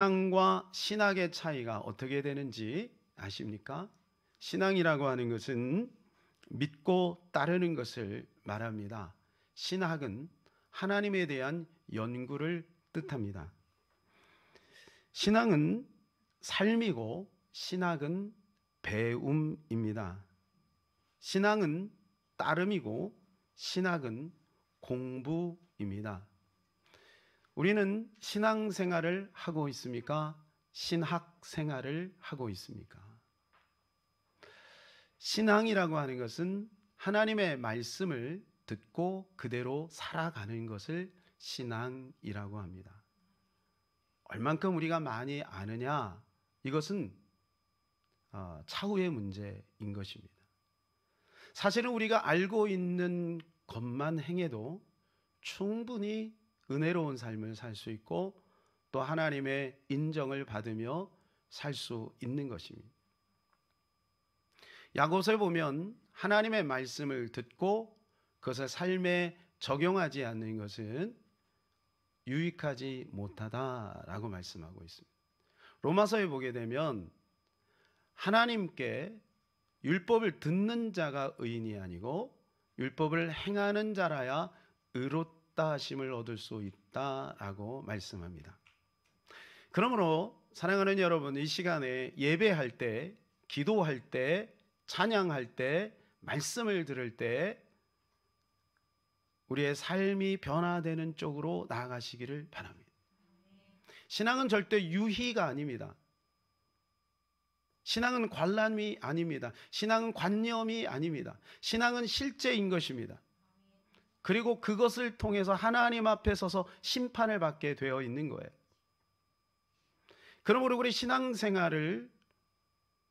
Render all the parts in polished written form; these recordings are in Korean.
신앙과 신학의 차이가 어떻게 되는지 아십니까? 신앙이라고 하는 것은 믿고 따르는 것을 말합니다. 신학은 하나님에 대한 연구를 뜻합니다. 신앙은 삶이고 신학은 배움입니다. 신앙은 따름이고 신학은 공부입니다. 우리는 신앙생활을 하고 있습니까? 신학생활을 하고 있습니까? 신앙이라고 하는 것은 하나님의 말씀을 듣고 그대로 살아가는 것을 신앙이라고 합니다. 얼만큼 우리가 많이 아느냐? 이것은 차후의 문제인 것입니다. 사실은 우리가 알고 있는 것만 행해도 충분히 은혜로운 삶을 살 수 있고 또 하나님의 인정을 받으며 살 수 있는 것입니다. 야고보서에 보면 하나님의 말씀을 듣고 그것을 삶에 적용하지 않는 것은 유익하지 못하다라고 말씀하고 있습니다. 로마서에 보게 되면 하나님께 율법을 듣는 자가 의인이 아니고 율법을 행하는 자라야 의롭다 하심을 얻을 수 있다라고 말씀합니다. 그러므로 사랑하는 여러분, 이 시간에 예배할 때, 기도할 때, 찬양할 때, 말씀을 들을 때 우리의 삶이 변화되는 쪽으로 나아가시기를 바랍니다. 신앙은 절대 유희가 아닙니다. 신앙은 관람이 아닙니다. 신앙은 관념이 아닙니다. 신앙은 실제인 것입니다. 그리고 그것을 통해서 하나님 앞에 서서 심판을 받게 되어 있는 거예요. 그러므로 우리 신앙생활을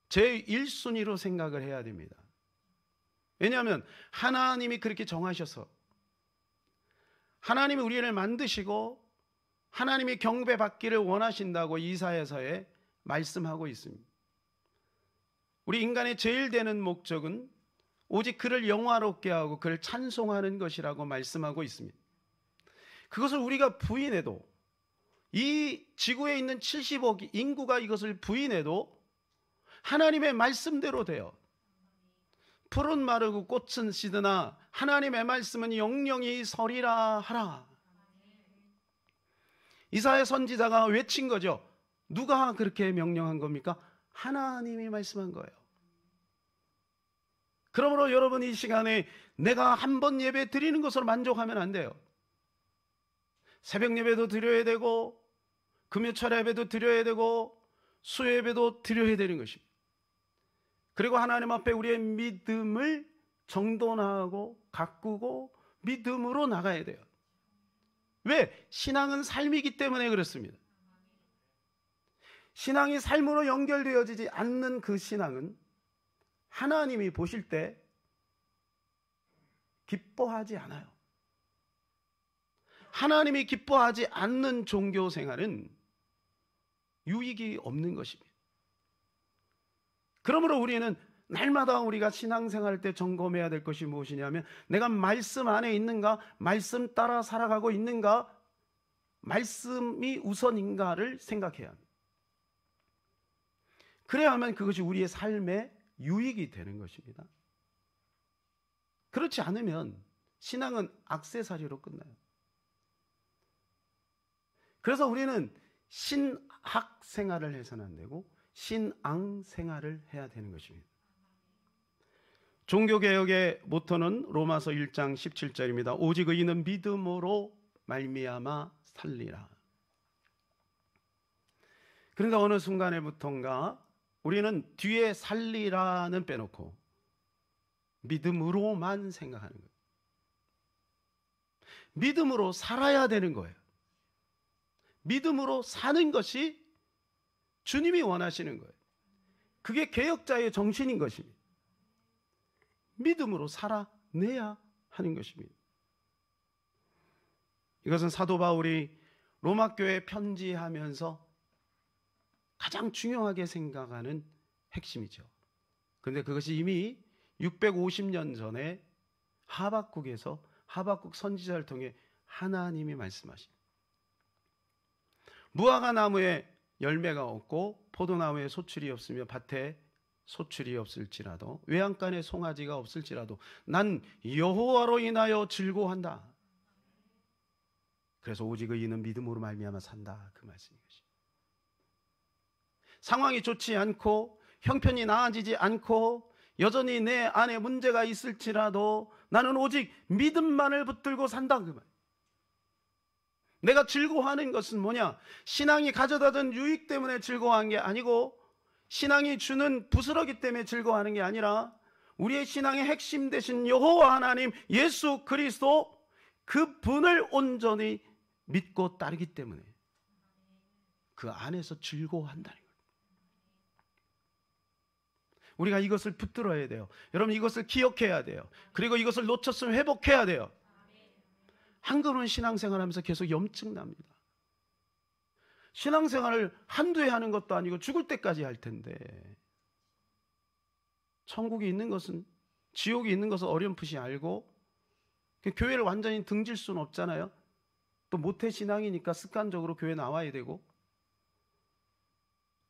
제1순위로 생각을 해야 됩니다. 왜냐하면 하나님이 그렇게 정하셔서 하나님이 우리를 만드시고 하나님이 경배받기를 원하신다고 이사야서에 말씀하고 있습니다. 우리 인간의 제일 되는 목적은 오직 그를 영화롭게 하고 그를 찬송하는 것이라고 말씀하고 있습니다. 그것을 우리가 부인해도 이 지구에 있는 70억 인구가 이것을 부인해도 하나님의 말씀대로 돼요. 풀은 마르고 꽃은 시드나 하나님의 말씀은 영영이 서리라 하라. 이사야 선지자가 외친 거죠. 누가 그렇게 명령한 겁니까? 하나님이 말씀한 거예요. 그러므로 여러분, 이 시간에 내가 한 번 예배 드리는 것으로 만족하면 안 돼요. 새벽 예배도 드려야 되고 금요철 예배도 드려야 되고 수요 예배도 드려야 되는 것입니다. 그리고 하나님 앞에 우리의 믿음을 정돈하고 가꾸고 믿음으로 나가야 돼요. 왜? 신앙은 삶이기 때문에 그렇습니다. 신앙이 삶으로 연결되어지지 않는 그 신앙은 하나님이 보실 때 기뻐하지 않아요. 하나님이 기뻐하지 않는 종교 생활은 유익이 없는 것입니다. 그러므로 우리는 날마다 우리가 신앙생활 때 점검해야 될 것이 무엇이냐면 내가 말씀 안에 있는가, 말씀 따라 살아가고 있는가, 말씀이 우선인가를 생각해야 합니다. 그래야 하면 그것이 우리의 삶에 유익이 되는 것입니다. 그렇지 않으면 신앙은 액세서리로 끝나요. 그래서 우리는 신학 생활을 해서는 안 되고 신앙 생활을 해야 되는 것입니다. 종교개혁의 모토는 로마서 1장 17절입니다. 오직 의인은 믿음으로 말미암아 살리라. 그러니까 어느 순간에부터인가 우리는 뒤에 살리라는 빼놓고 믿음으로만 생각하는 거예요. 믿음으로 살아야 되는 거예요. 믿음으로 사는 것이 주님이 원하시는 거예요. 그게 개혁자의 정신인 것입니다. 믿음으로 살아내야 하는 것입니다. 이것은 사도 바울이 로마 교회에 편지하면서 가장 중요하게 생각하는 핵심이죠. 그런데 그것이 이미 650년 전에 하박국에서 하박국 선지자를 통해 하나님이 말씀하십니다. 무화과 나무에 열매가 없고 포도나무에 소출이 없으며 밭에 소출이 없을지라도 외양간에 송아지가 없을지라도 난 여호와로 인하여 즐거워한다. 그래서 오직 의인은 믿음으로 말미암아 산다, 그 말씀인 것입니다. 상황이 좋지 않고 형편이 나아지지 않고 여전히 내 안에 문제가 있을지라도 나는 오직 믿음만을 붙들고 산다, 그 말. 내가 즐거워하는 것은 뭐냐? 신앙이 가져다준 유익 때문에 즐거워한 게 아니고 신앙이 주는 부스러기 때문에 즐거워하는 게 아니라 우리의 신앙의 핵심 되신 여호와 하나님 예수 그리스도 그 분을 온전히 믿고 따르기 때문에 그 안에서 즐거워한다는 거예요. 우리가 이것을 붙들어야 돼요. 여러분, 이것을 기억해야 돼요. 그리고 이것을 놓쳤으면 회복해야 돼요. 한 걸음은 신앙생활하면서 계속 염증 납니다. 신앙생활을 한두 해 하는 것도 아니고 죽을 때까지 할 텐데, 천국이 있는 것은, 지옥이 있는 것은 어렴풋이 알고 교회를 완전히 등질 수는 없잖아요. 또 모태신앙이니까 습관적으로 교회 나와야 되고.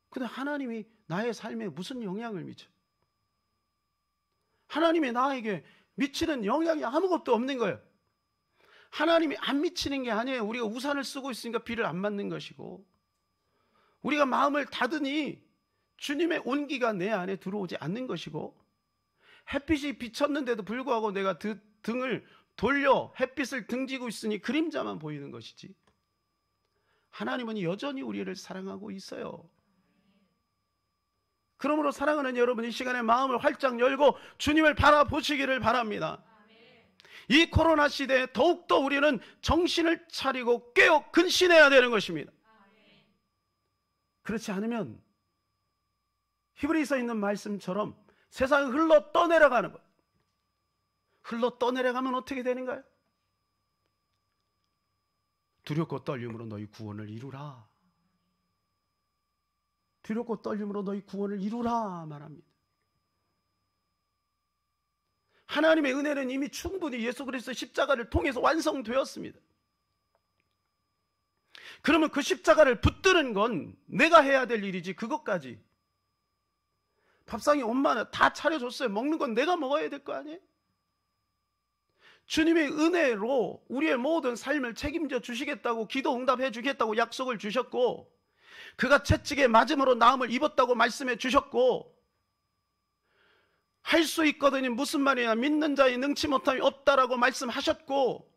근데 하나님이 나의 삶에 무슨 영향을 미쳐요? 하나님이 나에게 미치는 영향이 아무것도 없는 거예요. 하나님이 안 미치는 게 아니에요. 우리가 우산을 쓰고 있으니까 비를 안 맞는 것이고, 우리가 마음을 닫으니 주님의 온기가 내 안에 들어오지 않는 것이고, 햇빛이 비쳤는데도 불구하고 내가 등을 돌려 햇빛을 등지고 있으니 그림자만 보이는 것이지, 하나님은 여전히 우리를 사랑하고 있어요. 그러므로 사랑하는 여러분, 이 시간에 마음을 활짝 열고 주님을 바라보시기를 바랍니다. 이 코로나 시대에 더욱더 우리는 정신을 차리고 깨어 근신해야 되는 것입니다. 그렇지 않으면 히브리서에 있는 말씀처럼 세상이 흘러 떠내려가는 거예요. 흘러 떠내려가면 어떻게 되는가요? 두렵고 떨림으로 너희 구원을 이루라. 두렵고 떨림으로 너희 구원을 이루라 말합니다. 하나님의 은혜는 이미 충분히 예수 그리스도 십자가를 통해서 완성되었습니다. 그러면 그 십자가를 붙드는 건 내가 해야 될 일이지, 그것까지. 밥상이 엄마는 다 차려줬어요. 먹는 건 내가 먹어야 될 거 아니에요? 주님의 은혜로 우리의 모든 삶을 책임져 주시겠다고, 기도 응답해 주겠다고 약속을 주셨고, 그가 채찍에 맞음으로 나음을 입었다고 말씀해 주셨고, 할 수 있거든요. 무슨 말이냐? 믿는 자의 능치 못함이 없다라고 말씀하셨고,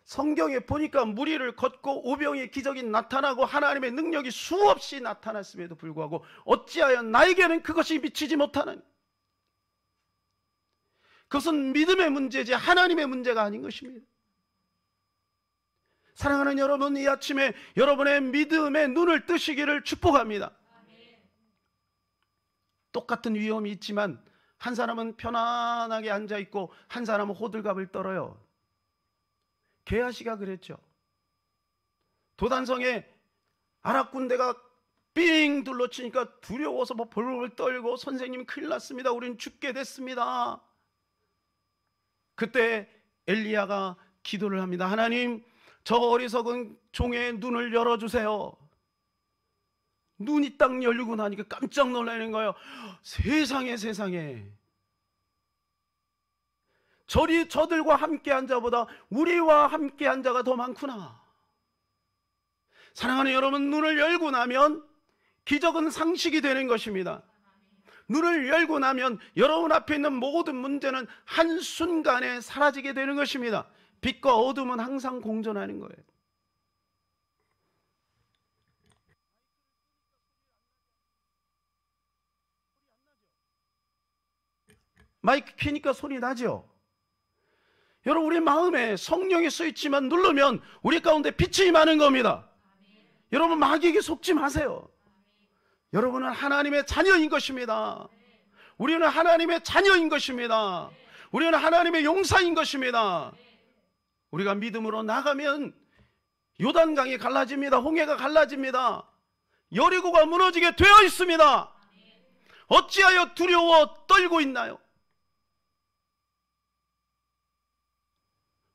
성경에 보니까 무리를 걷고 오병의 기적이 나타나고 하나님의 능력이 수없이 나타났음에도 불구하고 어찌하여 나에게는 그것이 미치지 못하는, 그것은 믿음의 문제지 하나님의 문제가 아닌 것입니다. 사랑하는 여러분, 이 아침에 여러분의 믿음의 눈을 뜨시기를 축복합니다. 똑같은 위험이 있지만 한 사람은 편안하게 앉아있고 한 사람은 호들갑을 떨어요. 게하시가 그랬죠. 도단성에 아랍 군대가 삥 둘러치니까 두려워서 뭐 벌벌 떨고, 선생님 큰일 났습니다, 우린 죽게 됐습니다. 그때 엘리야가 기도를 합니다. 하나님, 저 어리석은 종의 눈을 열어주세요. 눈이 딱 열리고 나니까 깜짝 놀라는 거예요. 세상에, 세상에. 저들과 함께한 자보다 우리와 함께한 자가 더 많구나. 사랑하는 여러분, 눈을 열고 나면 기적은 상식이 되는 것입니다. 눈을 열고 나면 여러분 앞에 있는 모든 문제는 한순간에 사라지게 되는 것입니다. 빛과 어둠은 항상 공존하는 거예요. 마이크 켜니까 소리 나죠? 여러분, 우리 마음에 성령이 쓰있지만 누르면 우리 가운데 빛이 임하는 겁니다. 여러분, 마귀에게 속지 마세요. 여러분은 하나님의 자녀인 것입니다. 우리는 하나님의 자녀인 것입니다. 우리는 하나님의 용사인 것입니다. 우리가 믿음으로 나가면 요단강이 갈라집니다. 홍해가 갈라집니다. 여리고가 무너지게 되어 있습니다. 어찌하여 두려워 떨고 있나요?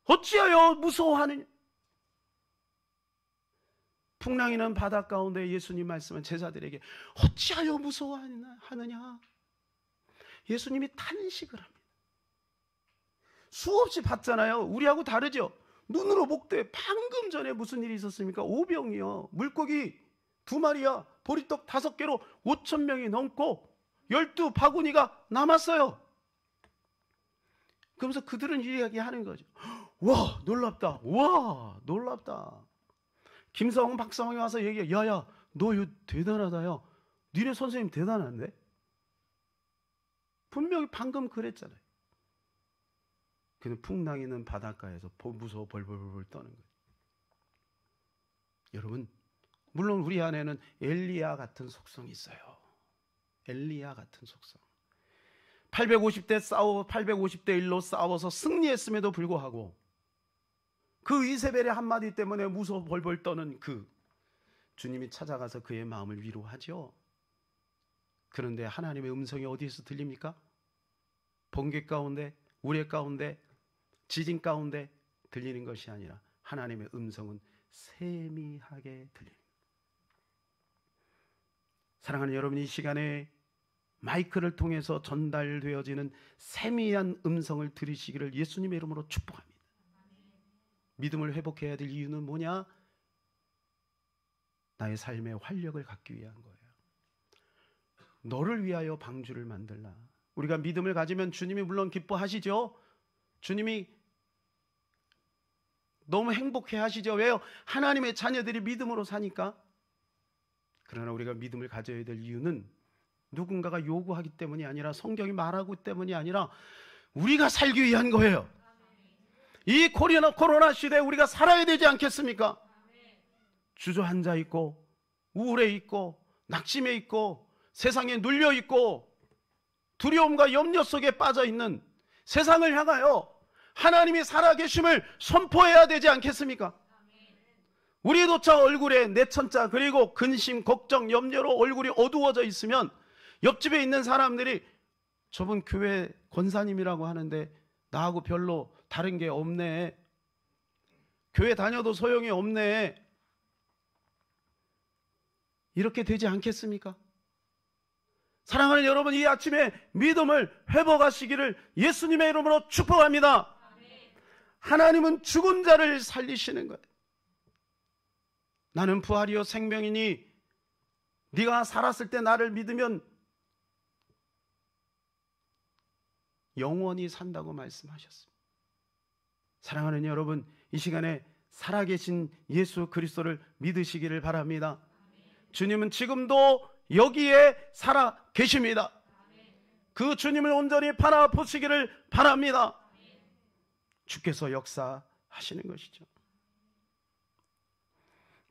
어찌하여 무서워하느냐? 풍랑이는 바다 가운데 예수님 말씀은 제자들에게 어찌하여 무서워하느냐. 예수님이 탄식을 합니다. 수없이 봤잖아요. 우리하고 다르죠. 눈으로 목도에 방금 전에 무슨 일이 있었습니까? 오병이요. 물고기 2마리야. 보리떡 5개로 5,000명이 넘고 12바구니가 남았어요. 그러면서 그들은 이야기하는 거죠. 와, 놀랍다. 와, 놀랍다. 김사홍, 박사홍이 와서 얘기해. 야야, 너 이거 대단하다. 야, 니네 선생님 대단한데? 분명히 방금 그랬잖아요. 그는 풍랑이 있는 바닷가에서 무서워 벌벌벌 떠는 거예요. 여러분, 물론 우리 안에는 엘리야 같은 속성이 있어요. 엘리야 같은 속성. 850대 1로 싸워서 승리했음에도 불구하고 그 이세벨의 한마디 때문에 무서워 벌벌 떠는 주님이 찾아가서 그의 마음을 위로하죠. 그런데 하나님의 음성이 어디에서 들립니까? 번개 가운데, 우레 가운데, 지진 가운데 들리는 것이 아니라 하나님의 음성은 세미하게 들립니다. 사랑하는 여러분, 이 시간에 마이크를 통해서 전달되어지는 세미한 음성을 들으시기를 예수님의 이름으로 축복합니다. 믿음을 회복해야 될 이유는 뭐냐? 나의 삶의 활력을 갖기 위한 거예요. 너를 위하여 방주를 만들라. 우리가 믿음을 가지면 주님이 물론 기뻐하시죠. 주님이 너무 행복해 하시죠. 왜요? 하나님의 자녀들이 믿음으로 사니까. 그러나 우리가 믿음을 가져야 될 이유는 누군가가 요구하기 때문이 아니라, 성경이 말하기 때문이 아니라 우리가 살기 위한 거예요. 이 코로나 시대에 우리가 살아야 되지 않겠습니까? 주저앉아 있고 우울해 있고 낙심해 있고 세상에 눌려 있고 두려움과 염려 속에 빠져 있는 세상을 향하여 하나님이 살아계심을 선포해야 되지 않겠습니까? 우리조차 얼굴에 내천자 그리고 근심, 걱정, 염려로 얼굴이 어두워져 있으면 옆집에 있는 사람들이 저분 교회 권사님이라고 하는데 나하고 별로 다른 게 없네. 교회 다녀도 소용이 없네. 이렇게 되지 않겠습니까? 사랑하는 여러분, 이 아침에 믿음을 회복하시기를 예수님의 이름으로 축복합니다. 하나님은 죽은 자를 살리시는 거예요. 나는 부활이요 생명이니 네가 살았을 때 나를 믿으면 영원히 산다고 말씀하셨습니다. 사랑하는 여러분, 이 시간에 살아계신 예수 그리스도를 믿으시기를 바랍니다. 주님은 지금도 여기에 살아 계십니다. 그 주님을 온전히 바라보시기를 바랍니다. 주께서 역사하시는 것이죠.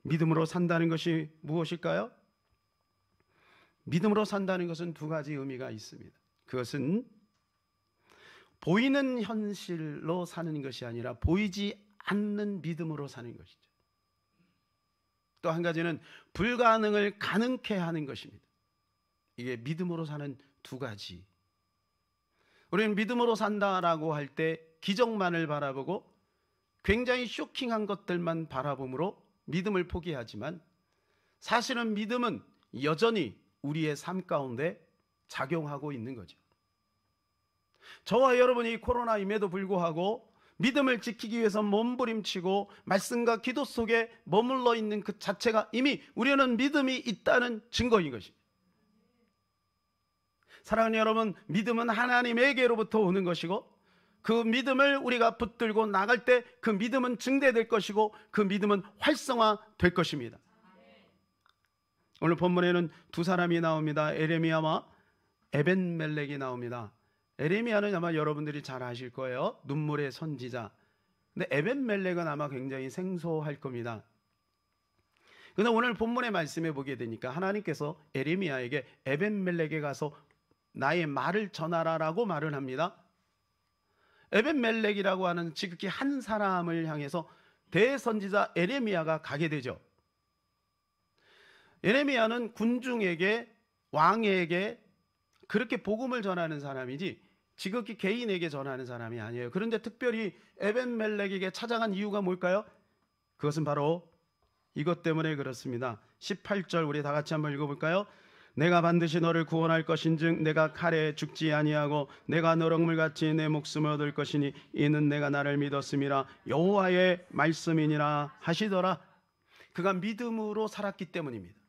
믿음으로 산다는 것이 무엇일까요? 믿음으로 산다는 것은 2가지 의미가 있습니다. 그것은 보이는 현실로 사는 것이 아니라 보이지 않는 믿음으로 사는 것이죠. 또 한 가지는 불가능을 가능케 하는 것입니다. 이게 믿음으로 사는 2가지. 우리는 믿음으로 산다라고 할 때 기적만을 바라보고 굉장히 쇼킹한 것들만 바라보므로 믿음을 포기하지만, 사실은 믿음은 여전히 우리의 삶 가운데 작용하고 있는 거죠. 저와 여러분이 코로나임에도 불구하고 믿음을 지키기 위해서 몸부림치고 말씀과 기도 속에 머물러 있는 그 자체가 이미 우리는 믿음이 있다는 증거인 것입니다. 사랑하는 여러분, 믿음은 하나님에게로부터 오는 것이고 그 믿음을 우리가 붙들고 나갈 때 그 믿음은 증대될 것이고 그 믿음은 활성화될 것입니다. 오늘 본문에는 2사람이 나옵니다. 에레미야와 에벤멜렉이 나옵니다. 에레미야는 아마 여러분들이 잘 아실 거예요. 눈물의 선지자. 근데 에벤멜렉은 아마 굉장히 생소할 겁니다. 그런데 오늘 본문의 말씀에 보게 되니까 하나님께서 에레미야에게 에벤멜렉에 가서 나의 말을 전하라라고 말을 합니다. 에벤멜렉이라고 하는 지극히 한 사람을 향해서 대선지자 에레미야가 가게 되죠. 에레미야는 군중에게, 왕에게 그렇게 복음을 전하는 사람이지 지극히 개인에게 전하는 사람이 아니에요. 그런데 특별히 에벤멜렉에게 찾아간 이유가 뭘까요? 그것은 바로 이것 때문에 그렇습니다. 18절 우리 다 같이 한번 읽어볼까요? 내가 반드시 너를 구원할 것인즉 내가 칼에 죽지 아니하고 내가 노력물같이 내 목숨을 얻을 것이니 이는 내가 나를 믿었음이라 여호와의 말씀이니라 하시더라. 그가 믿음으로 살았기 때문입니다.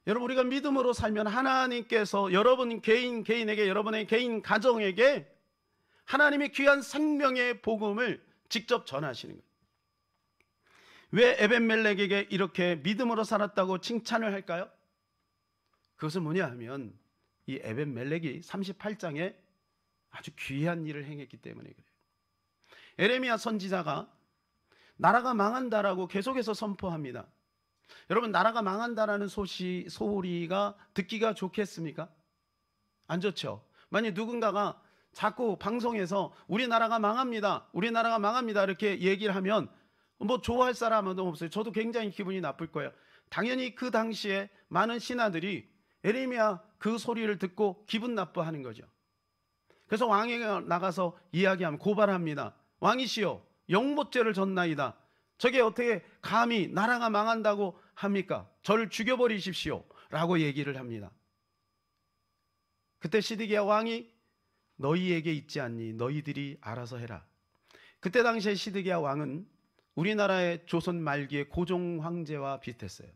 여러분, 우리가 믿음으로 살면 하나님께서 여러분 개인에게, 여러분의 개인 가정에게 하나님의 귀한 생명의 복음을 직접 전하시는 거예요. 왜 에벤멜렉에게 이렇게 믿음으로 살았다고 칭찬을 할까요? 그것은 뭐냐 하면 이 에벤멜렉이 38장에 아주 귀한 일을 행했기 때문에 그래요. 에레미야 선지자가 나라가 망한다라고 계속해서 선포합니다. 여러분, 나라가 망한다라는 소리가 듣기가 좋겠습니까? 안 좋죠. 만약 누군가가 자꾸 방송에서 우리나라가 망합니다, 우리나라가 망합니다 이렇게 얘기를 하면 뭐 좋아할 사람은 없어요. 저도 굉장히 기분이 나쁠 거예요. 당연히 그 당시에 많은 신하들이 에레미야 그 소리를 듣고 기분 나빠하는 거죠. 그래서 왕에게 나가서 이야기하면 고발합니다. 왕이시여, 영모죄를 졌나이다. 저게 어떻게 감히 나라가 망한다고 합니까? 저를 죽여버리십시오 라고 얘기를 합니다. 그때 시드기야 왕이 너희에게 있지 않니? 너희들이 알아서 해라. 그때 당시에 시드기야 왕은 우리나라의 조선 말기의 고종 황제와 비슷했어요.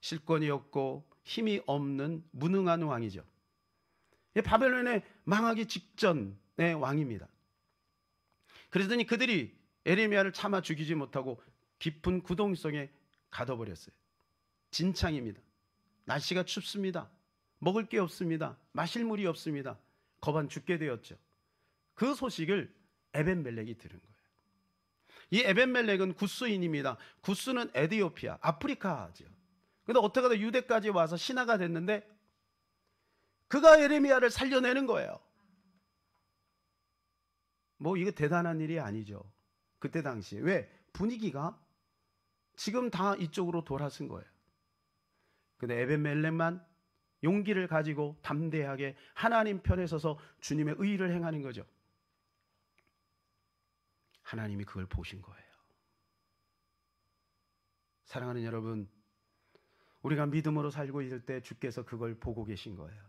실권이 없고 힘이 없는 무능한 왕이죠. 바벨론의 망하기 직전의 왕입니다. 그러더니 그들이 에레미야를 참아 죽이지 못하고 깊은 구덩이 속에 가둬버렸어요. 진창입니다. 날씨가 춥습니다. 먹을 게 없습니다. 마실 물이 없습니다. 거반 죽게 되었죠. 그 소식을 에벤멜렉이 들은 거예요. 이 에벤멜렉은 구스인입니다. 구스는 에디오피아, 아프리카죠. 그런데 어떻게 하다 유대까지 와서 신하가 됐는데 그가 에레미야를 살려내는 거예요. 뭐 이거 대단한 일이 아니죠. 그때 당시에. 왜? 분위기가 지금 다 이쪽으로 돌아선 거예요. 근데 에벤멜렉만 용기를 가지고 담대하게 하나님 편에 서서 주님의 의를 행하는 거죠. 하나님이 그걸 보신 거예요. 사랑하는 여러분, 우리가 믿음으로 살고 있을 때 주께서 그걸 보고 계신 거예요.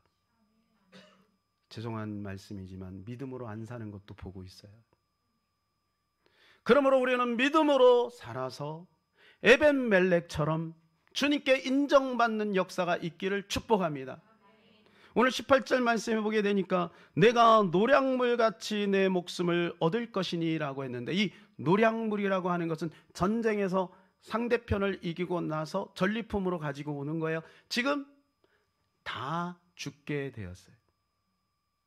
죄송한 말씀이지만 믿음으로 안 사는 것도 보고 있어요. 그러므로 우리는 믿음으로 살아서 에벤멜렉처럼 주님께 인정받는 역사가 있기를 축복합니다. 오늘 18절 말씀해 보게 되니까 내가 노량물같이 내 목숨을 얻을 것이니 라고 했는데, 이 노량물이라고 하는 것은 전쟁에서 상대편을 이기고 나서 전리품으로 가지고 오는 거예요. 지금 다 죽게 되었어요.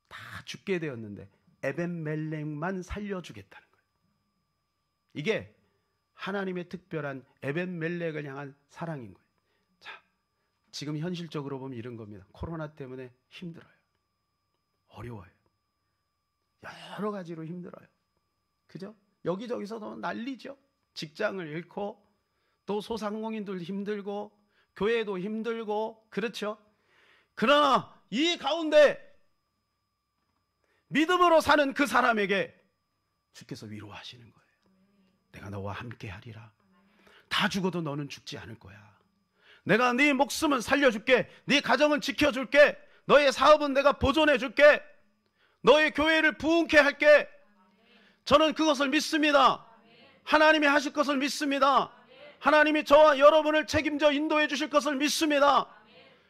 다 죽게 되었는데 에벤멜렉만 살려주겠다는 거예요. 이게 하나님의 특별한 에벤멜렉을 향한 사랑인 거예요. 자, 지금 현실적으로 보면 이런 겁니다. 코로나 때문에 힘들어요. 어려워요. 여러 가지로 힘들어요. 그죠? 여기저기서도 난리죠. 직장을 잃고 또 소상공인들 힘들고 교회도 힘들고 그렇죠. 그러나 이 가운데 믿음으로 사는 그 사람에게 주께서 위로하시는 거예요. 내가 너와 함께 하리라. 다 죽어도 너는 죽지 않을 거야. 내가 네 목숨은 살려줄게. 네 가정은 지켜줄게. 너의 사업은 내가 보존해 줄게. 너의 교회를 부흥케 할게. 저는 그것을 믿습니다. 하나님이 하실 것을 믿습니다. 하나님이 저와 여러분을 책임져 인도해 주실 것을 믿습니다.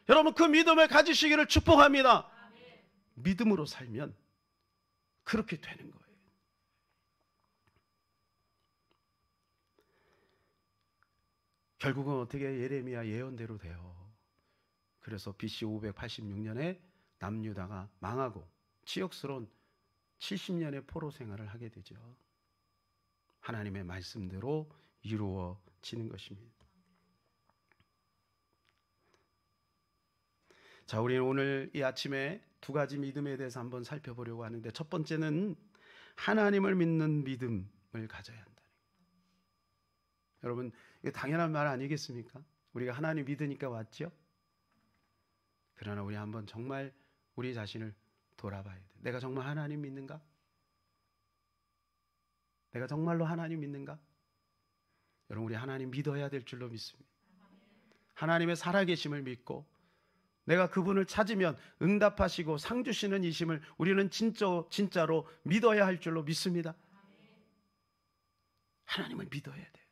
여러분, 그 믿음을 가지시기를 축복합니다. 믿음으로 살면 그렇게 되는 거예요. 결국은 어떻게 예레미야 예언대로 돼요. 그래서 BC 586년에 남유다가 망하고 치욕스러운 70년의 포로 생활을 하게 되죠. 하나님의 말씀대로 이루어지는 것입니다. 자, 우리는 오늘 이 아침에 두 가지 믿음에 대해서 한번 살펴보려고 하는데, 첫 번째는 하나님을 믿는 믿음을 가져야 한다는 거예요. 여러분, 이게 당연한 말 아니겠습니까? 우리가 하나님 믿으니까 왔죠? 그러나 우리 한번 정말 우리 자신을 돌아봐야 돼. 내가 정말 하나님 믿는가? 내가 정말로 하나님 믿는가? 여러분, 우리 하나님 믿어야 될 줄로 믿습니다. 하나님의 살아계심을 믿고 내가 그분을 찾으면 응답하시고 상 주시는 이심을 우리는 진짜로 믿어야 할 줄로 믿습니다. 하나님을 믿어야 돼요.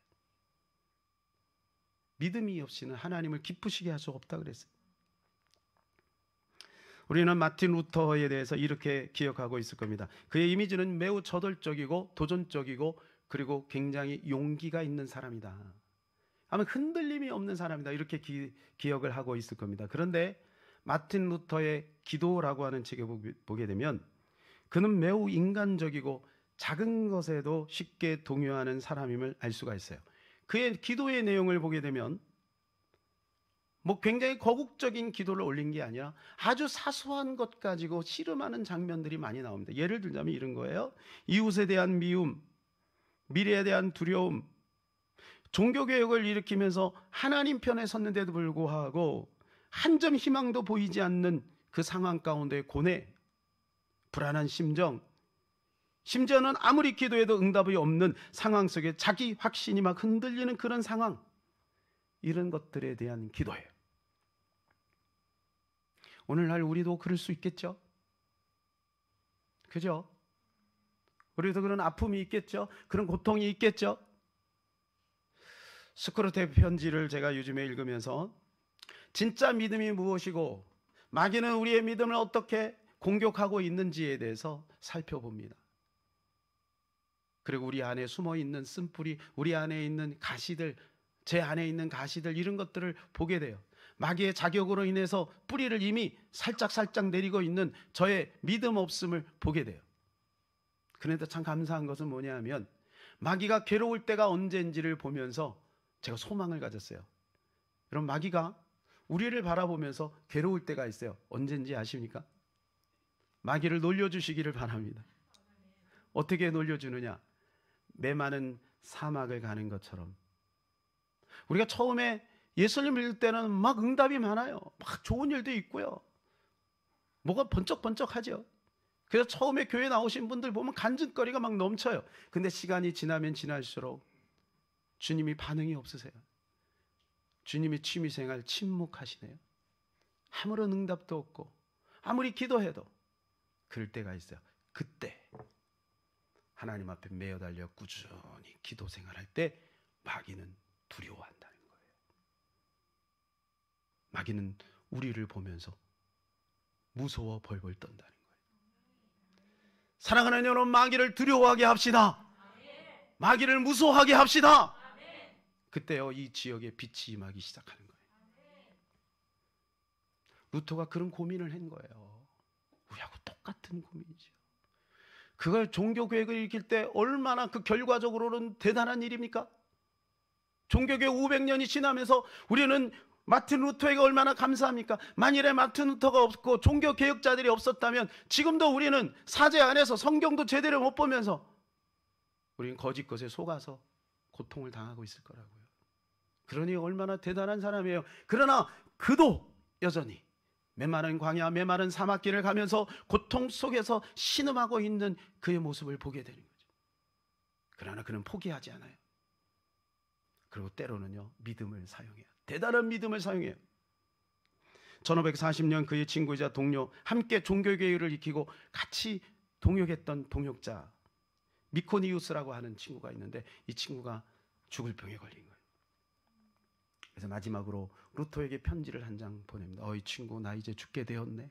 믿음이 없이는 하나님을 기쁘시게 할 수 없다 그랬어요. 우리는 마틴 루터에 대해서 이렇게 기억하고 있을 겁니다. 그의 이미지는 매우 저돌적이고 도전적이고 그리고 굉장히 용기가 있는 사람이다. 아마 흔들림이 없는 사람이다. 이렇게 기억을 하고 있을 겁니다. 그런데 마틴 루터의 기도라고 하는 책에 보게 되면 그는 매우 인간적이고 작은 것에도 쉽게 동요하는 사람임을 알 수가 있어요. 그의 기도의 내용을 보게 되면 굉장히 거국적인 기도를 올린 게 아니라 아주 사소한 것 가지고 씨름하는 장면들이 많이 나옵니다. 예를 들자면 이런 거예요. 이웃에 대한 미움, 미래에 대한 두려움, 종교개혁을 일으키면서 하나님 편에 섰는데도 불구하고 한 점 희망도 보이지 않는 그 상황 가운데의 고뇌, 불안한 심정, 심지어는 아무리 기도해도 응답이 없는 상황 속에 자기 확신이 막 흔들리는 그런 상황, 이런 것들에 대한 기도예요. 오늘날 우리도 그럴 수 있겠죠? 그죠? 우리도 그런 아픔이 있겠죠? 그런 고통이 있겠죠? 스크루테 편지를 제가 요즘에 읽으면서 진짜 믿음이 무엇이고 마귀는 우리의 믿음을 어떻게 공격하고 있는지에 대해서 살펴봅니다. 그리고 우리 안에 숨어있는 쓴뿌리, 우리 안에 있는 가시들, 제 안에 있는 가시들, 이런 것들을 보게 돼요. 마귀의 자격으로 인해서 뿌리를 이미 살짝 내리고 있는 저의 믿음 없음을 보게 돼요. 그런데 참 감사한 것은 뭐냐면 마귀가 괴로울 때가 언제인지를 보면서 제가 소망을 가졌어요. 여러분, 마귀가 우리를 바라보면서 괴로울 때가 있어요. 언제인지 아십니까? 마귀를 놀려주시기를 바랍니다. 어떻게 놀려주느냐? 메마른 사막을 가는 것처럼. 우리가 처음에 예수님 믿을 때는 막 응답이 많아요. 막 좋은 일도 있고요. 뭐가 번쩍번쩍하죠. 그래서 처음에 교회 나오신 분들 보면 간증거리가 막 넘쳐요. 근데 시간이 지나면 지날수록 주님이 반응이 없으세요. 주님이 취미생활 침묵하시네요. 아무런 응답도 없고 아무리 기도해도 그럴 때가 있어요. 그때 하나님 앞에 매어 달려 꾸준히 기도 생활할 때 마귀는 두려워한다는 거예요. 마귀는 우리를 보면서 무서워 벌벌 떤다는 거예요. 사랑하는 여러분, 마귀를 두려워하게 합시다. 마귀를 무서워하게 합시다. 그때요, 이 지역에 빛이 임하기 시작하는 거예요. 루터가 그런 고민을 한 거예요. 우리하고 똑같은 고민이죠. 그걸 종교개혁을 일으킬 때 얼마나 그 결과적으로는 대단한 일입니까? 종교개혁 500년이 지나면서 우리는 마틴 루터에게 얼마나 감사합니까? 만일에 마틴 루터가 없고 종교개혁자들이 없었다면 지금도 우리는 사제 안에서 성경도 제대로 못 보면서 우리는 거짓 것에 속아서 고통을 당하고 있을 거라고요. 그러니 얼마나 대단한 사람이에요. 그러나 그도 여전히 메마른 광야, 메마른 사막길을 가면서 고통 속에서 신음하고 있는 그의 모습을 보게 되는 거죠. 그러나 그는 포기하지 않아요. 그리고 때로는요, 믿음을 사용해요. 대단한 믿음을 사용해요. 1540년 그의 친구이자 동료, 함께 종교개혁을 익히고 같이 동역했던 동역자 미코니우스라고 하는 친구가 있는데 이 친구가 죽을 병에 걸린 거예요. 그래서 마지막으로 루터에게 편지를 한 장 보냅니다. 어이 친구, 나 이제 죽게 되었네.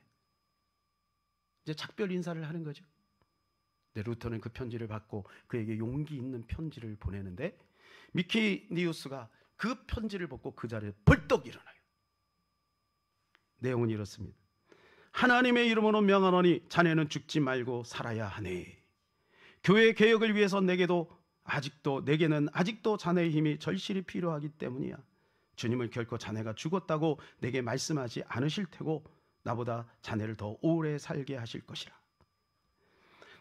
이제 작별 인사를 하는 거죠. 근데 루터는 그 편지를 받고 그에게 용기 있는 편지를 보내는데 미키니우스가 그 편지를 받고 그 자리에 벌떡 일어나요. 내용은 이렇습니다. 하나님의 이름으로 명하노니 자네는 죽지 말고 살아야 하네. 교회 개혁을 위해서 내게는 아직도 자네의 힘이 절실히 필요하기 때문이야. 주님은 결코 자네가 죽었다고 내게 말씀하지 않으실 테고 나보다 자네를 더 오래 살게 하실 것이라.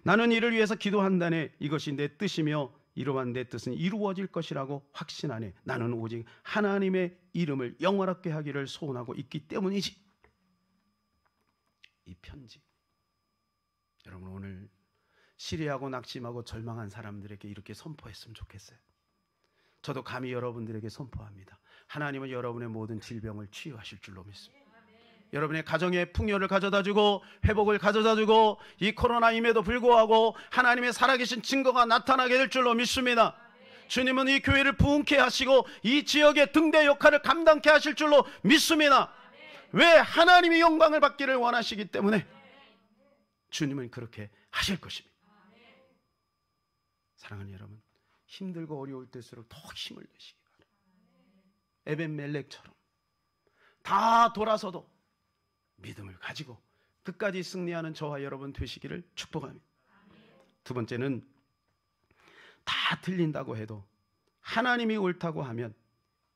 나는 이를 위해서 기도한다네. 이것이 내 뜻이며 이러한 내 뜻은 이루어질 것이라고 확신하네. 나는 오직 하나님의 이름을 영화롭게 하기를 소원하고 있기 때문이지. 이 편지, 여러분 오늘 시리하고 낙심하고 절망한 사람들에게 이렇게 선포했으면 좋겠어요. 저도 감히 여러분들에게 선포합니다. 하나님은 여러분의 모든 질병을 치유하실 줄로 믿습니다. 여러분의 가정에 풍요를 가져다주고 회복을 가져다주고 이 코로나임에도 불구하고 하나님의 살아계신 증거가 나타나게 될 줄로 믿습니다. 주님은 이 교회를 부흥케 하시고 이 지역의 등대 역할을 감당케 하실 줄로 믿습니다. 왜? 하나님이 영광을 받기를 원하시기 때문에 주님은 그렇게 하실 것입니다. 사랑하는 여러분, 힘들고 어려울 때일수록 더 힘을 내시기 바랍니다. 에벤멜렉처럼 다 돌아서도 믿음을 가지고 끝까지 승리하는 저와 여러분 되시기를 축복합니다. 두 번째는 다 틀린다고 해도 하나님이 옳다고 하면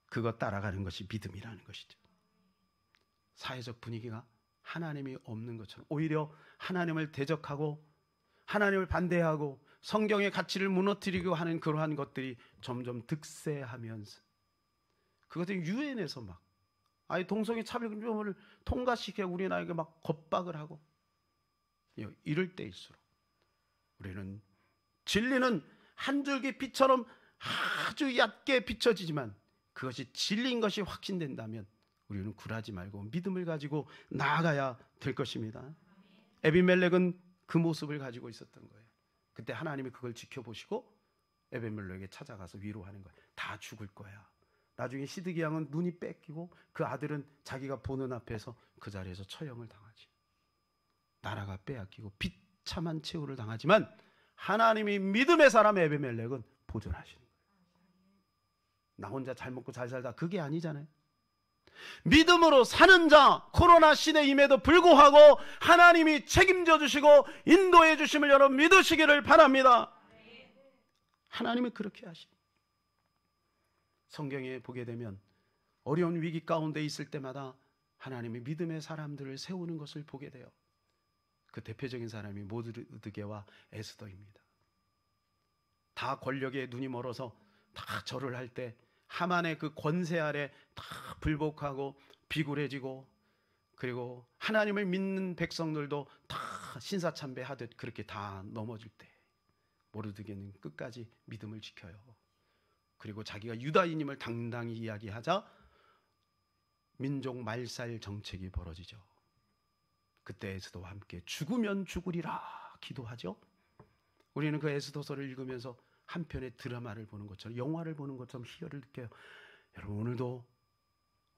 그거 따라가는 것이 믿음이라는 것이죠. 사회적 분위기가 하나님이 없는 것처럼 오히려 하나님을 대적하고 하나님을 반대하고 성경의 가치를 무너뜨리고 하는 그러한 것들이 점점 득세하면서 그것들이 유엔에서 막 아예 동성애 차별금지법을 통과시켜 우리나라에게 막 겁박을 하고 이럴 때일수록 우리는 진리는 한 줄기 빛처럼 아주 얕게 비춰지지만 그것이 진리인 것이 확신된다면 우리는 굴하지 말고 믿음을 가지고 나아가야 될 것입니다. 에비멜렉은 그 모습을 가지고 있었던 거예요. 그때 하나님이 그걸 지켜보시고 에비멜렉에게 찾아가서 위로하는 거예요. 다 죽을 거야. 나중에 시드기야는 눈이 뺏기고 그 아들은 자기가 보는 앞에서 그 자리에서 처형을 당하지. 나라가 빼앗기고 비참한 최후를 당하지만 하나님이 믿음의 사람 에비멜렉은 보존하시는 거예요. 나 혼자 잘 먹고 잘 살다 그게 아니잖아요. 믿음으로 사는 자, 코로나 시대임에도 불구하고 하나님이 책임져 주시고 인도해 주심을 여러분 믿으시기를 바랍니다. 하나님은 그렇게 하십니다. 성경에 보게 되면 어려운 위기 가운데 있을 때마다 하나님이 믿음의 사람들을 세우는 것을 보게 돼요. 그 대표적인 사람이 모르드게와 에스더입니다. 다 권력에 눈이 멀어서 다 절을 할 때 하만의 그 권세 아래 다 불복하고 비굴해지고 그리고 하나님을 믿는 백성들도 다 신사참배하듯 그렇게 다 넘어질 때 모르드게는 끝까지 믿음을 지켜요. 그리고 자기가 유다인임을 당당히 이야기하자 민족 말살 정책이 벌어지죠. 그때 에스더와 함께 죽으면 죽으리라 기도하죠. 우리는 그 에스더서를 읽으면서 한편의 드라마를 보는 것처럼 영화를 보는 것처럼 희열을 느껴요. 여러분 오늘도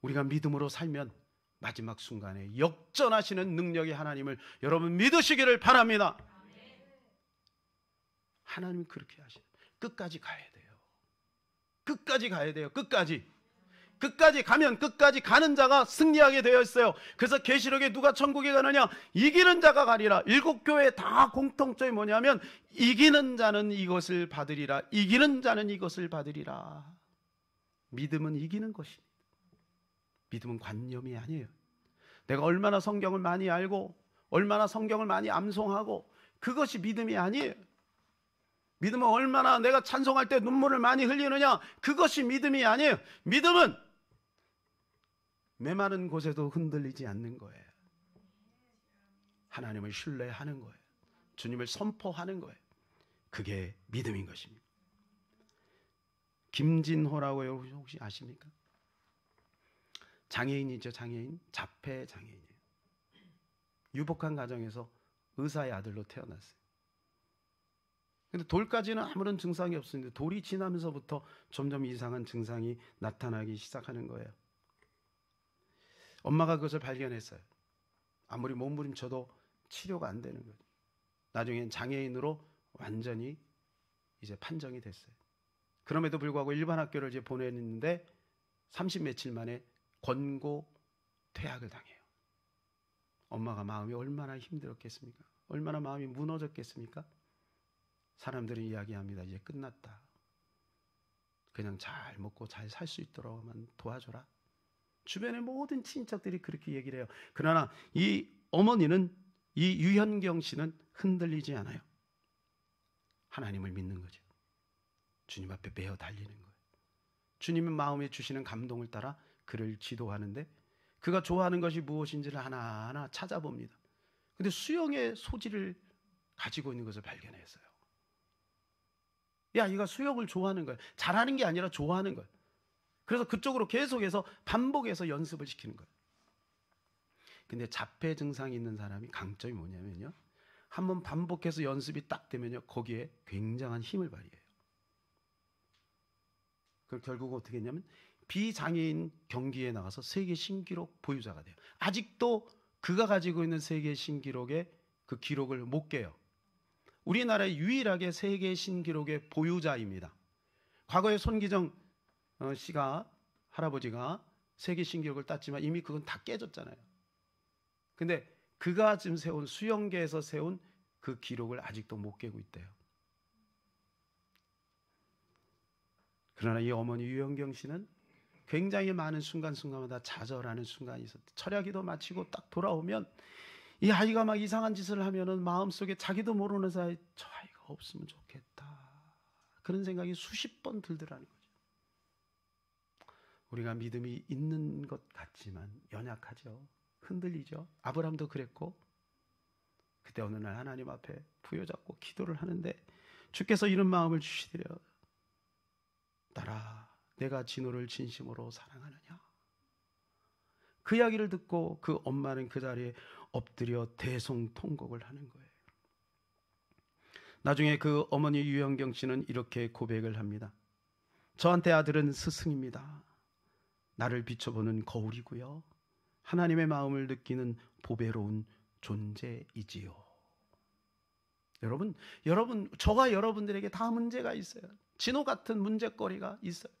우리가 믿음으로 살면 마지막 순간에 역전하시는 능력의 하나님을 여러분 믿으시기를 바랍니다. 하나님은 그렇게 하셔요. 끝까지 가야 돼요. 끝까지 가야 돼요. 끝까지 가면 끝까지 가는 자가 승리하게 되어 있어요. 그래서 계시록에 누가 천국에 가느냐? 이기는 자가 가리라. 7교회 다 공통점이 뭐냐면 이기는 자는 이것을 받으리라. 이기는 자는 이것을 받으리라. 믿음은 이기는 것입니다. 믿음은 관념이 아니에요. 내가 얼마나 성경을 많이 알고 얼마나 성경을 많이 암송하고 그것이 믿음이 아니에요. 믿음은 얼마나 내가 찬송할 때 눈물을 많이 흘리느냐, 그것이 믿음이 아니에요. 믿음은 메마른 곳에도 흔들리지 않는 거예요. 하나님을 신뢰하는 거예요. 주님을 선포하는 거예요. 그게 믿음인 것입니다. 김진호라고요. 혹시 아십니까? 장애인이죠. 장애인. 자폐 장애인이에요. 유복한 가정에서 의사의 아들로 태어났어요. 근데 돌까지는 아무런 증상이 없었는데 돌이 지나면서부터 점점 이상한 증상이 나타나기 시작하는 거예요. 엄마가 그것을 발견했어요. 아무리 몸부림쳐도 치료가 안 되는 거예요. 나중엔 장애인으로 완전히 이제 판정이 됐어요. 그럼에도 불구하고 일반 학교를 이제 보냈는데 30 며칠 만에 권고 퇴학을 당해요. 엄마가 마음이 얼마나 힘들었겠습니까? 얼마나 마음이 무너졌겠습니까? 사람들은 이야기합니다. 이제 끝났다. 그냥 잘 먹고 잘 살 수 있도록만 도와줘라. 주변의 모든 친척들이 그렇게 얘기를 해요. 그러나 이 어머니는, 이 유현경 씨는 흔들리지 않아요. 하나님을 믿는 거죠. 주님 앞에 매어 달리는 거예요. 주님의 마음에 주시는 감동을 따라 그를 지도하는데 그가 좋아하는 것이 무엇인지를 하나하나 찾아봅니다. 근데 수영의 소질을 가지고 있는 것을 발견했어요. 야, 이가 수영을 좋아하는 거야. 잘하는 게 아니라 좋아하는 거야. 그래서 그쪽으로 계속해서 반복해서 연습을 시키는 거예요. 근데 자폐 증상이 있는 사람이 강점이 뭐냐면요, 한번 반복해서 연습이 딱 되면요, 거기에 굉장한 힘을 발휘해요. 그럼 결국 어떻게 했냐면 비장애인 경기에 나가서 세계 신기록 보유자가 돼요. 아직도 그가 가지고 있는 세계 신기록의 그 기록을 못 깨요. 우리나라의 유일하게 세계 신기록의 보유자입니다. 과거에 손기정 씨가, 할아버지가 세계 신기록을 땄지만 이미 그건 다 깨졌잖아요. 근데 그가 지금 세운, 수영계에서 세운 그 기록을 아직도 못 깨고 있대요. 그러나 이 어머니 유영경 씨는 굉장히 많은 순간순간마다 좌절하는 순간이 있었대. 철야기도 마치고 딱 돌아오면 이 아이가 막 이상한 짓을 하면은 마음속에 자기도 모르는 사이 저 아이가 없으면 좋겠다, 그런 생각이 수십 번 들더라는 거죠. 우리가 믿음이 있는 것 같지만 연약하죠. 흔들리죠. 아브라함도 그랬고, 그때 어느 날 하나님 앞에 부여잡고 기도를 하는데 주께서 이런 마음을 주시더래요. 딸아, 내가 진호를 진심으로 사랑하느냐? 그 이야기를 듣고 그 엄마는 그 자리에 엎드려 대성통곡을 하는 거예요. 나중에 그 어머니 유영경 씨는 이렇게 고백을 합니다. 저한테 아들은 스승입니다. 나를 비춰보는 거울이고요, 하나님의 마음을 느끼는 보배로운 존재이지요. 여러분, 저와 여러분들에게 다 문제가 있어요. 진호 같은 문제거리가 있어요.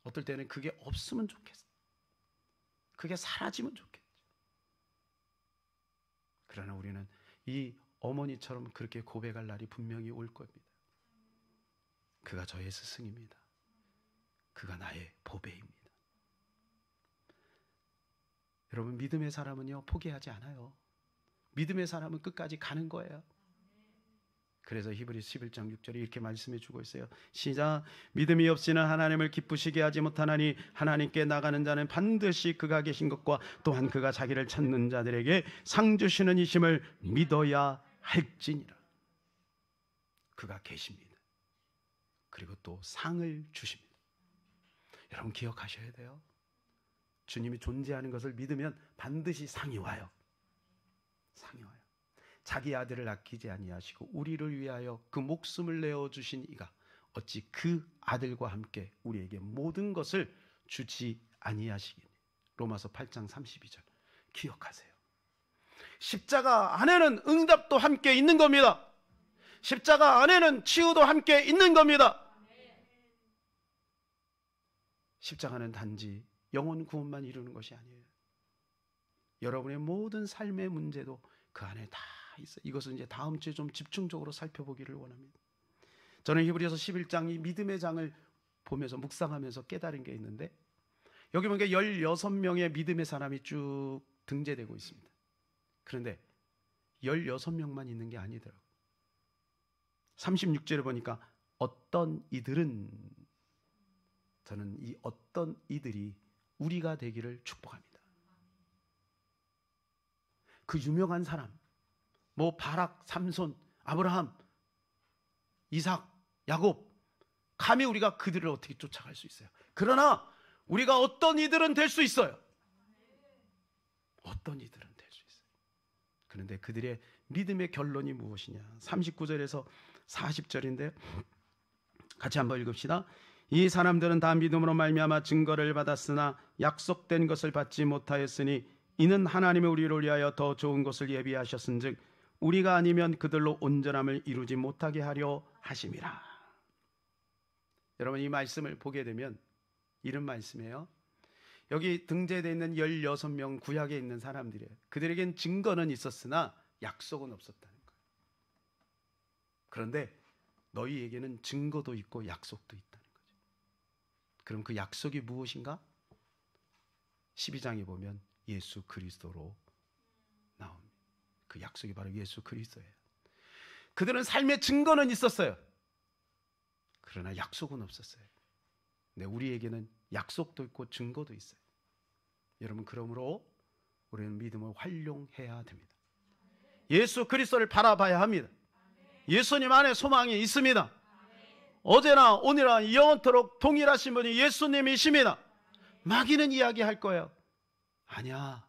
어떨 때는 그게 없으면 좋겠어요. 그게 사라지면 좋겠죠. 그러나 우리는 이 어머니처럼 그렇게 고백할 날이 분명히 올 겁니다. 그가 저의 스승입니다. 그가 나의 보배입니다. 여러분, 믿음의 사람은요, 포기하지 않아요. 믿음의 사람은 끝까지 가는 거예요. 그래서 히브리서 11장 6절에 이렇게 말씀해 주고 있어요. 시작. 믿음이 없이는 하나님을 기쁘시게 하지 못하나니 하나님께 나가는 자는 반드시 그가 계신 것과 또한 그가 자기를 찾는 자들에게 상 주시는 이심을 믿어야 할지니라. 그가 계십니다. 그리고 또 상을 주십니다. 여러분, 기억하셔야 돼요. 주님이 존재하는 것을 믿으면 반드시 상이 와요. 상이 와요. 자기 아들을 아끼지 아니하시고 우리를 위하여 그 목숨을 내어주신 이가 어찌 그 아들과 함께 우리에게 모든 것을 주지 아니하시겠니? 로마서 8장 32절 기억하세요. 십자가 안에는 응답도 함께 있는 겁니다. 십자가 안에는 치유도 함께 있는 겁니다. 십자가는 단지 영혼 구원만 이루는 것이 아니에요. 여러분의 모든 삶의 문제도 그 안에 다 있어요. 이것은 이제 다음 주에 좀 집중적으로 살펴보기를 원합니다. 저는 히브리서 11장 이 믿음의 장을 보면서 묵상하면서 깨달은 게 있는데, 여기 보니까 16명의 믿음의 사람이 쭉 등재되고 있습니다. 그런데 16명만 있는 게 아니더라고요. 36절에 보니까 어떤 이들은, 저는 이 어떤 이들이 우리가 되기를 축복합니다. 그 유명한 사람, 뭐 바락, 삼손, 아브라함, 이삭, 야곱, 감히 우리가 그들을 어떻게 쫓아갈 수 있어요? 그러나 우리가 어떤 이들은 될 수 있어요. 어떤 이들은 될 수 있어요. 그런데 그들의 믿음의 결론이 무엇이냐? 39절에서 40절인데요. 같이 한번 읽읍시다. 이 사람들은 다 믿음으로 말미암아 증거를 받았으나 약속된 것을 받지 못하였으니 이는 하나님이 우리를 위하여 더 좋은 것을 예비하셨은즉 우리가 아니면 그들로 온전함을 이루지 못하게 하려 하심이라. 여러분, 이 말씀을 보게 되면 이런 말씀이에요. 여기 등재되어 있는 16명 구약에 있는 사람들이에요. 그들에겐 증거는 있었으나 약속은 없었다는 거예요. 그런데 너희에게는 증거도 있고 약속도 있다는 거죠. 그럼 그 약속이 무엇인가? 12장에 보면 예수 그리스도로 나옵니다. 그 약속이 바로 예수 그리스도예요. 그들은 삶의 증거는 있었어요. 그러나 약속은 없었어요. 근데 우리에게는 약속도 있고 증거도 있어요. 여러분, 그러므로 우리는 믿음을 활용해야 됩니다. 예수 그리스도를 바라봐야 합니다. 예수님 안에 소망이 있습니다. 어제나 오늘이나 영원토록 동일하신 분이 예수님이십니다. 마귀는 이야기할 거예요. 아니야,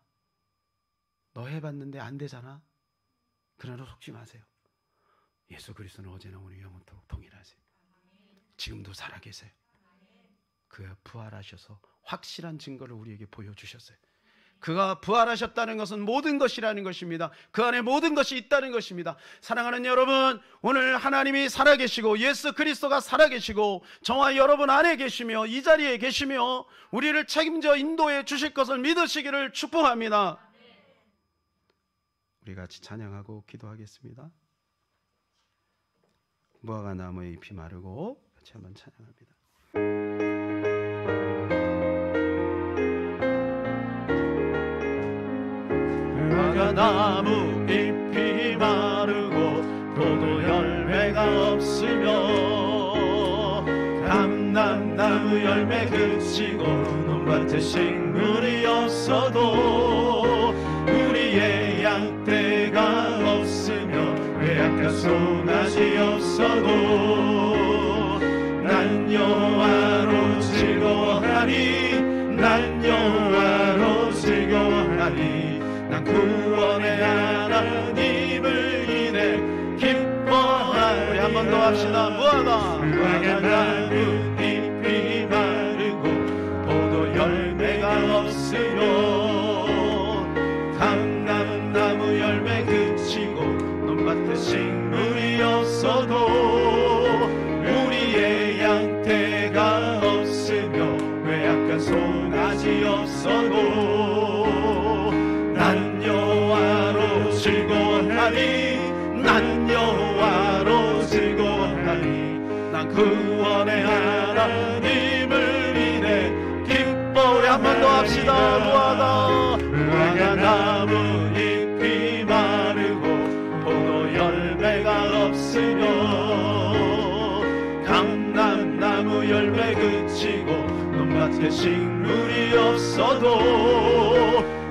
너 해봤는데 안 되잖아. 그러나 속지 마세요. 예수 그리스도는 어제나 오늘 영원토록 동일하세요. 지금도 살아계세요. 그가 부활하셔서 확실한 증거를 우리에게 보여주셨어요. 그가 부활하셨다는 것은 모든 것이라는 것입니다. 그 안에 모든 것이 있다는 것입니다. 사랑하는 여러분, 오늘 하나님이 살아계시고 예수 그리스도가 살아계시고 저와 여러분 안에 계시며 이 자리에 계시며 우리를 책임져 인도해 주실 것을 믿으시기를 축복합니다. 우리 같이 찬양하고 기도하겠습니다. 무화과 나무의 잎이 마르고 같이 한번 찬양합니다. 무화과 나무 잎이 마르고 포도 열매가 없으며 감람나무 열매 그치고 논밭에 식물이 없어도 우리의 양떼가 없으며 외양간 송아지 없어도 난 여호와로 즐거워하리 난 여호와로 즐거워하리 난 구원의 하나님을 인해 기뻐하리. 우리 한 번 더 합시다. 무화과 나무 잎이 마르고 포도 열매가 없으며 감람나무 열매 그치고 논밭에 식물이 없어도 우리의 양떼가 없으며 외양간 송아지 없어도 난 여호와로 즐거워하리 난 여호와로 즐거워하리 난 구원의 하나님을 인해 기뻐. 우리 한 번 더 합시다. 무화과 나무 잎이 마르고 포도 열매가 없으며 감람나무 열매 그치고 논밭에 식물이 없어도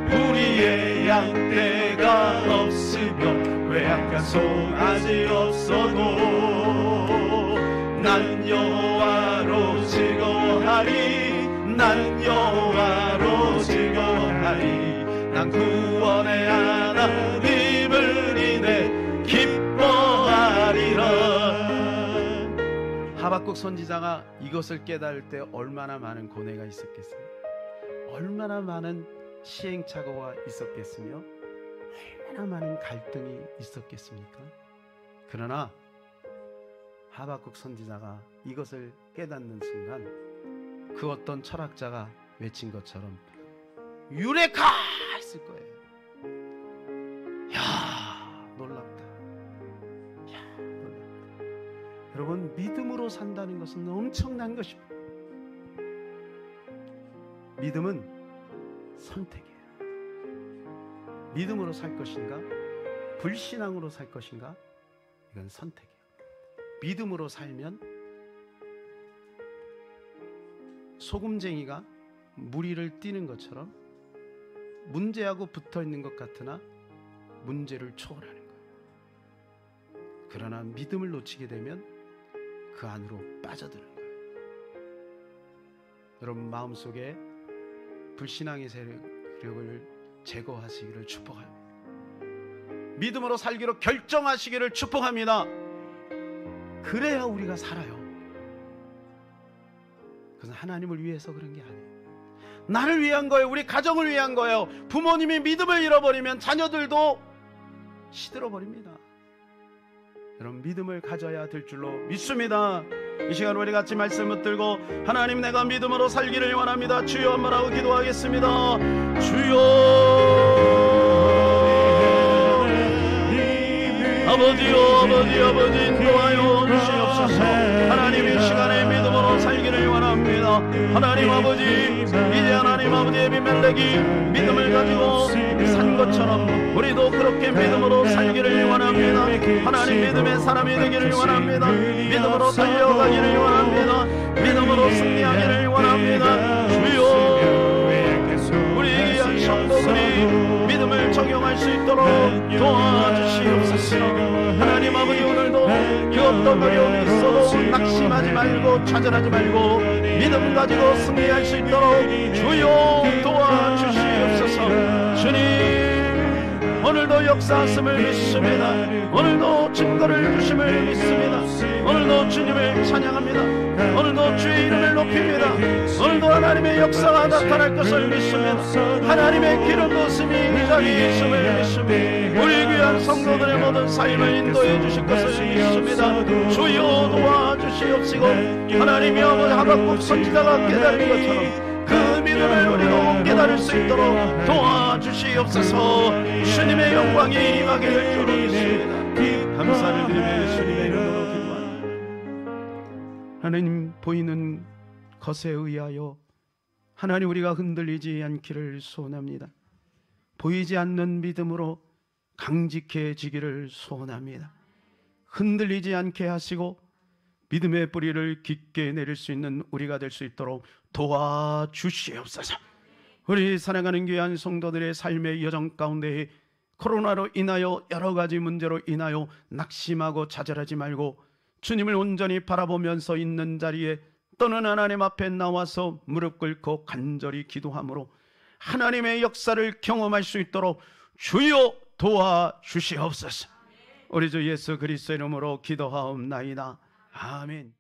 우리의 양떼가 없으며 외양간 송아지 없어도 난 여호와로 즐거워하리 난 여호와로 즐거워하리 난 구원의 하나님을 인해 기뻐하리라. 하박국 선지자가 이것을 깨달을 때 얼마나 많은 고뇌가 있었겠어요? 얼마나 많은 시행착오가 있었겠으며 얼마나 많은 갈등이 있었겠습니까? 그러나 하박국 선지자가 이것을 깨닫는 순간 그 어떤 철학자가 외친 것처럼 유레카 했을 거예요. 야, 놀랍다. 야, 놀랍다. 여러분, 믿음으로 산다는 것은 엄청난 것입니다. 믿음은 선택이에요. 믿음으로 살 것인가? 불신앙으로 살 것인가? 이건 선택이에요. 믿음으로 살면 소금쟁이가 무리를 띄는 것처럼 문제하고 붙어있는 것 같으나 문제를 초월하는 거예요. 그러나 믿음을 놓치게 되면 그 안으로 빠져드는 거예요. 여러분 마음속에 불신앙의 세력을 제거하시기를 축복합니다. 믿음으로 살기로 결정하시기를 축복합니다. 그래야 우리가 살아요. 그것은 하나님을 위해서 그런 게 아니에요. 나를 위한 거예요. 우리 가정을 위한 거예요. 부모님이 믿음을 잃어버리면 자녀들도 시들어버립니다. 여러분 믿음을 가져야 될 줄로 믿습니다. 이 시간 우리 같이 말씀 붙들고 하나님 내가 믿음으로 살기를 원합니다. 주여 한번 하고 기도하겠습니다. 주여 아버지 인도하여 주시옵소서. 하나님 이 시간에 믿음으로 살기를 원합니다. 하나님 아버지 이제 하나님 아버지 에비멜렉이 믿음을 가지고 산 것처럼 우리도 그렇게 믿음으로 살기를 원합니다. 하나님 믿음의 사람이 되기를 원합니다. 믿음으로 달려가기를 원합니다. 믿음으로 승리하기를 원합니다. 주여 우리에게 한 성도들이 믿음을 적용할 수 있도록 도와주시옵소서. 하나님 아버지 오늘도 그 어떤 어려움이 있어도 낙심하지 말고 좌절하지 말고 믿음 가지고 승리할 수 있도록 주여 도와주시옵소서. 주님, 오늘도 역사하심을 믿습니다. 오늘도 증거를 주심을 믿습니다. 오늘도 주님을 찬양합니다. 오늘도 주의 이름을 높입니다. 오늘도 하나님의 역사가 나타날 것을 믿습니다. 하나님의 기름 부으심이 이 자리에 있음을 믿습니다. 우리 귀한 성도들의 모든 삶을 인도해 주실 것을 믿습니다. 주여 도와주시옵시고, 하나님이 아버지 하박국 선지자가 깨달은 것처럼 그 믿음을 우리도 깨달을 수 있도록 도와주시옵소서. 주님의 영광이 임하길 주로 믿습니다. 감사를 드리며 주님의 이름으로 기도합니다. 하나님, 보이는 것에 의하여 하나님 우리가 흔들리지 않기를 소원합니다. 보이지 않는 믿음으로 강직해지기를 소원합니다. 흔들리지 않게 하시고 믿음의 뿌리를 깊게 내릴 수 있는 우리가 될 수 있도록 도와주시옵소서. 우리 사랑하는 귀한 성도들의 삶의 여정 가운데 코로나로 인하여 여러 가지 문제로 인하여 낙심하고 좌절하지 말고 주님을 온전히 바라보면서 있는 자리에 또는 하나님 앞에 나와서 무릎 꿇고 간절히 기도함으로 하나님의 역사를 경험할 수 있도록 주여 도와주시옵소서. 우리 주 예수 그리스도의 이름으로 기도하옵나이다. 아멘.